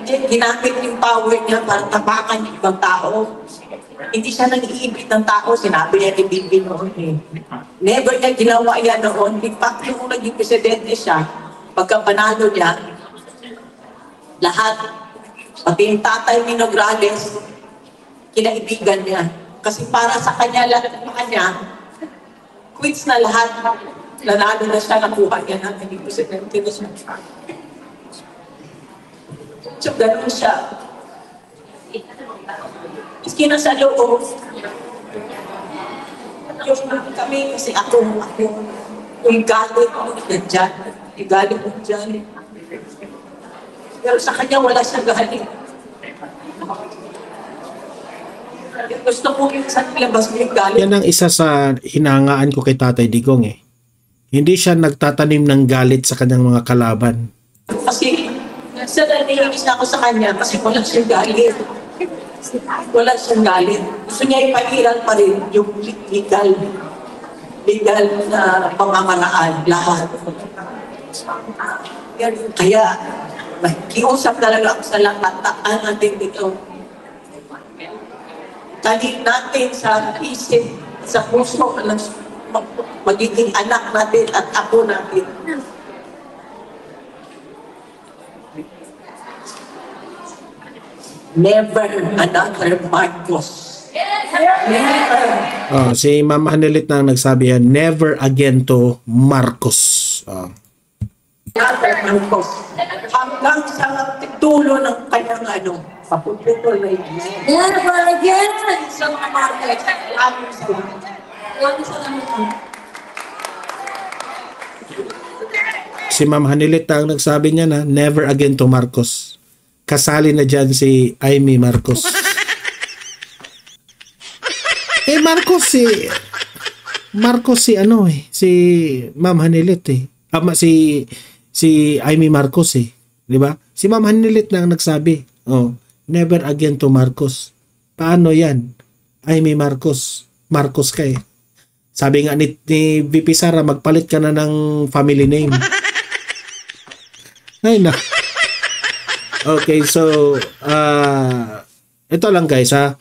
Ginamit yung power niya para tapakan yung ibang tao. Hindi siya nag-iibig ng tao, sinabi niya ni Bibi noon eh. Never niya ginawa yan noon. In fact, yung naging presidente siya, pagka panalo niya, lahat, pati yung tatay ni Nograles, kinaibigan niya. Kasi para sa kanya, quits na lahat. Nanalo na siya, nakuha niya na naging presidente na siya. So, ganun siya. Maski na sa loob, yung kami, kasi ako, yung galit mo dyan, yung galit mo dyan. Pero sa kanya, wala siya galit. Gusto ko yung sa labas mo yung galit. Yan ang isa sa hinangaan ko kay Tatay Digong eh. Hindi siya nagtatanim ng galit sa kanyang mga kalaban. Kasi, sa naniligis na ako sa kanya kasi wala siyang galit. Wala siyang galit. Gusto niya ipahiran pa rin yung legal na pamamaraan lahat. Kaya, kiusap talaga ako sa lahat. Tataan natin dito. Talin natin sa isip, sa puso, magiging anak natin at apo natin. Never another Marcos. Never. Si Ma'am Hanilit na nagsabi yan, never again to Marcos. Never Marcos. Hanggang sa tulo ng kanyang papuntol na yun. Never again sa mga Marcos. Maraming salamat. Maraming salamat. Si Ma'am Hanilit na nagsabi niya na, never again to Marcos. Kasali na dyan si Amy Marcos. Marcos si Ma'am Hanilit eh. Si Amy Marcos eh. Di ba? Si Ma'am Hanilit na nagsabi, never again to Marcos. Paano yan? Amy Marcos. Marcos ka eh. Sabi nga ni VP Sara, magpalit ka na ng family name. Ay na. Okay, so ito lang guys ha.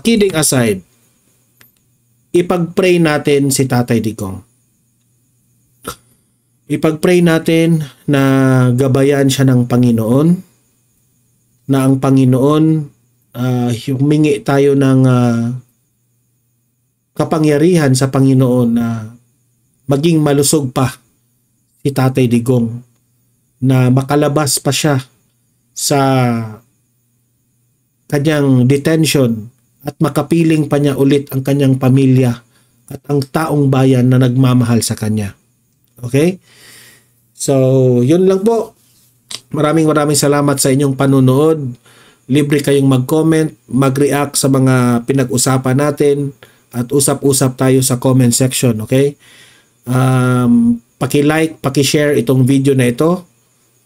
Kidding aside, ipag-pray natin si Tatay Digong. Ipag-pray natin na gabayan siya ng Panginoon, na ang Panginoon humingi tayo ng kapangyarihan sa Panginoon na maging malusog pa si Tatay Digong, na makalabas pa siya sa kanyang detention at makapiling pa niya ulit ang kanyang pamilya at ang taong bayan na nagmamahal sa kanya. Okay? So, yun lang po. Maraming salamat sa inyong panunood. Libre kayong mag-comment, mag-react sa mga pinag-usapan natin at usap-usap tayo sa comment section. Okay? Paki-like, paki-share itong video na ito.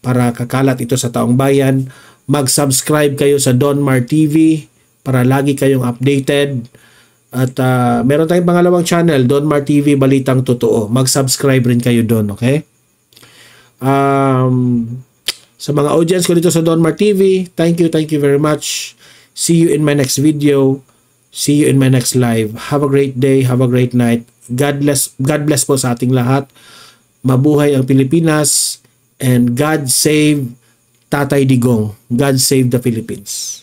para kakalat ito sa taong bayan. Mag-subscribe kayo sa Donmar TV para lagi kayong updated. At meron tayong pangalawang channel, Donmar TV Balitang Totoo. Mag-subscribe rin kayo doon, okay? Sa mga audience ko dito sa Donmar TV, thank you very much. See you in my next video. See you in my next live. Have a great day, have a great night. God bless po sa ating lahat. Mabuhay ang Pilipinas, and God save Tatay Digong. God save the Philippines.